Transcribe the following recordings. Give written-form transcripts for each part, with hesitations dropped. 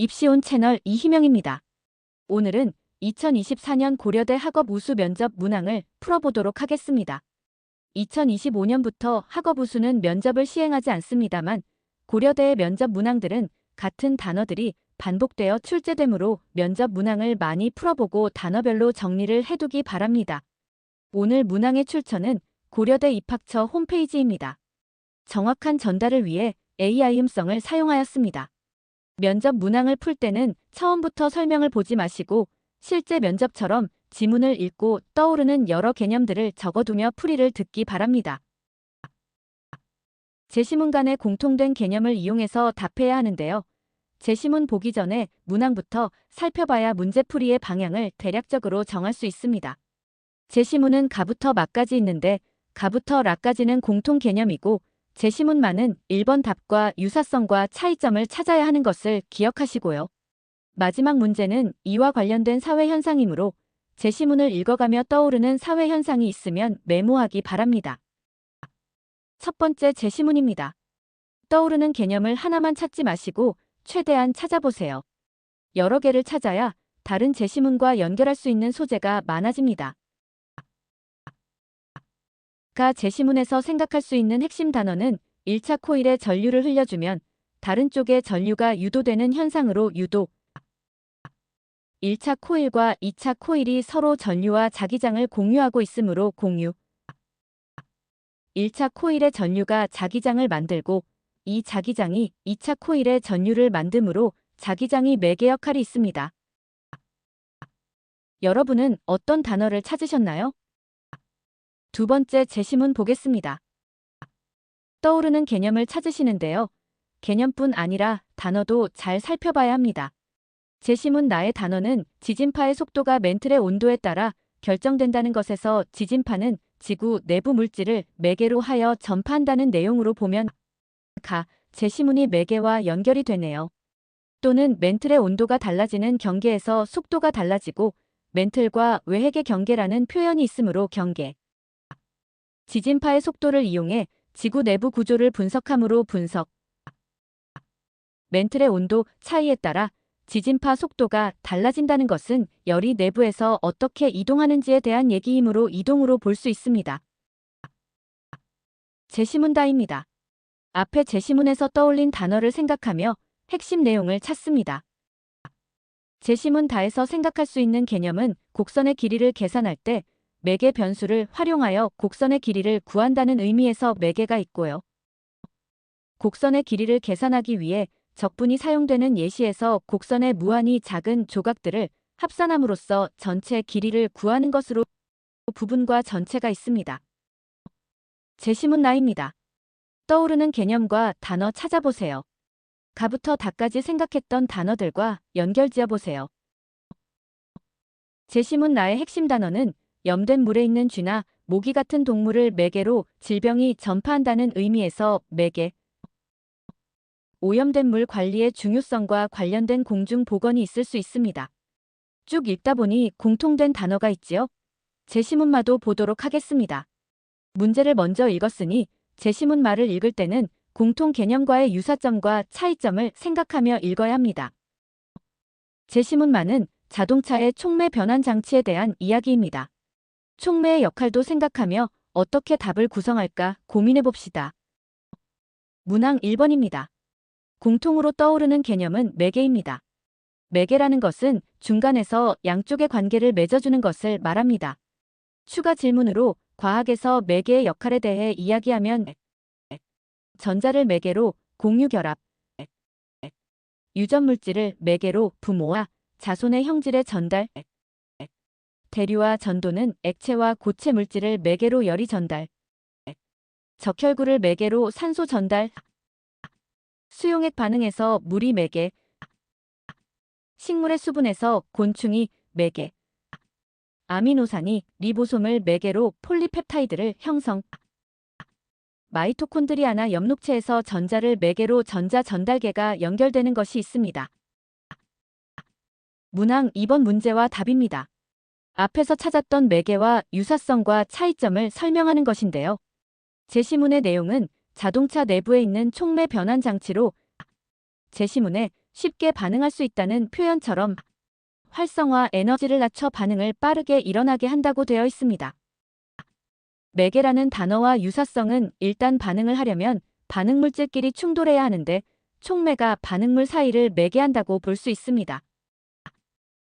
입시온 채널 이희명입니다. 오늘은 2024년 고려대 학업 우수 면접 문항을 풀어보도록 하겠습니다. 2025년부터 학업 우수는 면접을 시행하지 않습니다만 고려대의 면접 문항들은 같은 단어들이 반복되어 출제되므로 면접 문항을 많이 풀어보고 단어별로 정리를 해두기 바랍니다. 오늘 문항의 출처는 고려대 입학처 홈페이지입니다. 정확한 전달을 위해 AI 음성을 사용하였습니다. 면접 문항을 풀 때는 처음부터 설명을 보지 마시고 실제 면접처럼 지문을 읽고 떠오르는 여러 개념들을 적어두며 풀이를 듣기 바랍니다. 제시문 간의 공통된 개념을 이용해서 답해야 하는데요. 제시문 보기 전에 문항부터 살펴봐야 문제풀이의 방향을 대략적으로 정할 수 있습니다. 제시문은 가부터 마까지 있는데 가부터 라까지는 공통 개념이고 제시문만은 1번 답과 유사성과 차이점을 찾아야 하는 것을 기억하시고요. 마지막 문제는 이와 관련된 사회현상이므로 제시문을 읽어가며 떠오르는 사회현상이 있으면 메모하기 바랍니다. 첫 번째 제시문입니다. 떠오르는 개념을 하나만 찾지 마시고 최대한 찾아보세요. 여러 개를 찾아야 다른 제시문과 연결할 수 있는 소재가 많아집니다. 제시문에서 생각할 수 있는 핵심 단어는 1차 코일에 전류를 흘려주면 다른 쪽에 전류가 유도되는 현상으로 유도. 1차 코일과 2차 코일이 서로 전류와 자기장을 공유하고 있으므로 공유. 1차 코일의 전류가 자기장을 만들고 이 자기장이 2차 코일의 전류를 만드므로 자기장이 매개 역할이 있습니다. 여러분은 어떤 단어를 찾으셨나요? 두 번째 제시문 보겠습니다. 떠오르는 개념을 찾으시는데요. 개념뿐 아니라 단어도 잘 살펴봐야 합니다. 제시문 나의 단어는 지진파의 속도가 맨틀의 온도에 따라 결정된다는 것에서 지진파는 지구 내부 물질을 매개로 하여 전파한다는 내용으로 보면 제시문이 매개와 연결이 되네요. 또는 맨틀의 온도가 달라지는 경계에서 속도가 달라지고 맨틀과 외핵의 경계라는 표현이 있으므로 경계. 지진파의 속도를 이용해 지구 내부 구조를 분석하므로 분석. 맨틀의 온도 차이에 따라 지진파 속도가 달라진다는 것은 열이 내부에서 어떻게 이동하는지에 대한 얘기이므로 이동으로 볼 수 있습니다. 제시문다입니다. 앞에 제시문에서 떠올린 단어를 생각하며 핵심 내용을 찾습니다. 제시문 다에서 생각할 수 있는 개념은 곡선의 길이를 계산할 때 매개 변수를 활용하여 곡선의 길이를 구한다는 의미에서 매개가 있고요. 곡선의 길이를 계산하기 위해 적분이 사용되는 예시에서 곡선의 무한히 작은 조각들을 합산함으로써 전체 길이를 구하는 것으로 부분과 전체가 있습니다. 제시문 나입니다. 떠오르는 개념과 단어 찾아보세요. 가부터 다까지 생각했던 단어들과 연결 지어보세요. 제시문 나의 핵심 단어는 염된 물에 있는 쥐나 모기 같은 동물을 매개로 질병이 전파한다는 의미에서 매개. 오염된 물 관리의 중요성과 관련된 공중 보건이 있을 수 있습니다. 쭉 읽다 보니 공통된 단어가 있지요? 제시문마도 보도록 하겠습니다. 문제를 먼저 읽었으니 제시문 말을 읽을 때는 공통 개념과의 유사점과 차이점을 생각하며 읽어야 합니다. 제시문만은 자동차의 촉매 변환 장치에 대한 이야기입니다. 촉매의 역할도 생각하며 어떻게 답을 구성할까 고민해봅시다. 문항 1번입니다. 공통으로 떠오르는 개념은 매개입니다. 매개라는 것은 중간에서 양쪽의 관계를 맺어주는 것을 말합니다. 추가 질문으로 과학에서 매개의 역할에 대해 이야기하면 전자를 매개로 공유결합, 유전물질을 매개로 부모와 자손의 형질의 전달, 대류와 전도는 액체와 고체 물질을 매개로 열이 전달, 적혈구를 매개로 산소 전달, 수용액 반응에서 물이 매개, 식물의 수분에서 곤충이 매개, 아미노산이 리보솜을 매개로 폴리펩타이드를 형성, 마이토콘드리아나 엽록체에서 전자를 매개로 전자 전달계가 연결되는 것이 있습니다. 문항 2번 문제와 답입니다. 앞에서 찾았던 매개와 유사성과 차이점을 설명하는 것인데요. 제시문의 내용은 자동차 내부에 있는 촉매 변환 장치로 제시문에 쉽게 반응할 수 있다는 표현처럼 활성화 에너지를 낮춰 반응을 빠르게 일어나게 한다고 되어 있습니다. 매개라는 단어와 유사성은 일단 반응을 하려면 반응물질끼리 충돌해야 하는데 촉매가 반응물 사이를 매개한다고 볼 수 있습니다.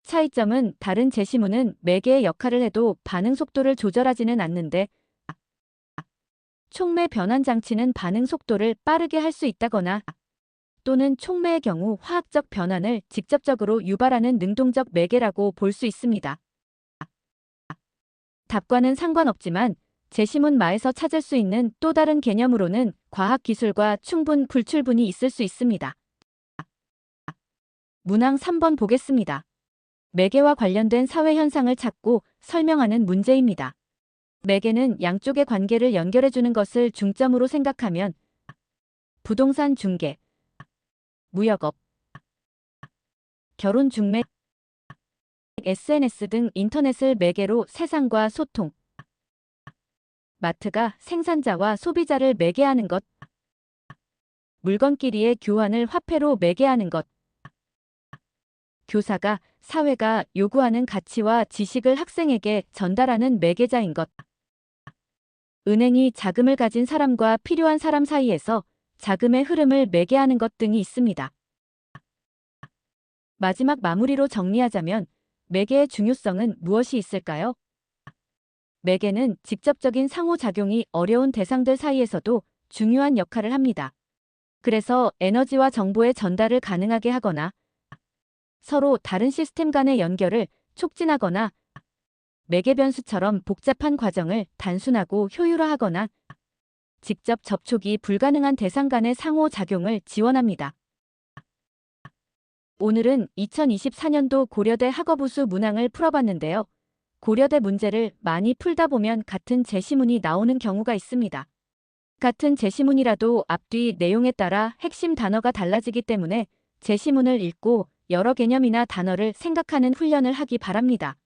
차이점은 다른 제시문은 매개의 역할을 해도 반응 속도를 조절하지는 않는데 촉매 변환 장치는 반응 속도를 빠르게 할 수 있다거나 또는 촉매의 경우 화학적 변환을 직접적으로 유발하는 능동적 매개라고 볼 수 있습니다. 답과는 상관없지만 제시문 마에서 찾을 수 있는 또 다른 개념으로는 과학기술과 충분 불출분이 있을 수 있습니다. 문항 3번 보겠습니다. 매개와 관련된 사회현상을 찾고 설명하는 문제입니다. 매개는 양쪽의 관계를 연결해주는 것을 중점으로 생각하면 부동산 중개, 무역업, 결혼 중매, SNS 등 인터넷을 매개로 세상과 소통, 마트가 생산자와 소비자를 매개하는 것, 물건끼리의 교환을 화폐로 매개하는 것, 교사가 사회가 요구하는 가치와 지식을 학생에게 전달하는 매개자인 것, 은행이 자금을 가진 사람과 필요한 사람 사이에서 자금의 흐름을 매개하는 것 등이 있습니다. 마지막 마무리로 정리하자면 매개의 중요성은 무엇이 있을까요? 매개는 직접적인 상호작용이 어려운 대상들 사이에서도 중요한 역할을 합니다. 그래서 에너지와 정보의 전달을 가능하게 하거나 서로 다른 시스템 간의 연결을 촉진하거나 매개 변수처럼 복잡한 과정을 단순하고 효율화하거나 직접 접촉이 불가능한 대상 간의 상호작용을 지원합니다. 오늘은 2024년도 고려대 학업우수 문항을 풀어봤는데요. 고려대 문제를 많이 풀다 보면 같은 제시문이 나오는 경우가 있습니다. 같은 제시문이라도 앞뒤 내용에 따라 핵심 단어가 달라지기 때문에 제시문을 읽고 여러 개념이나 단어를 생각하는 훈련을 하기 바랍니다.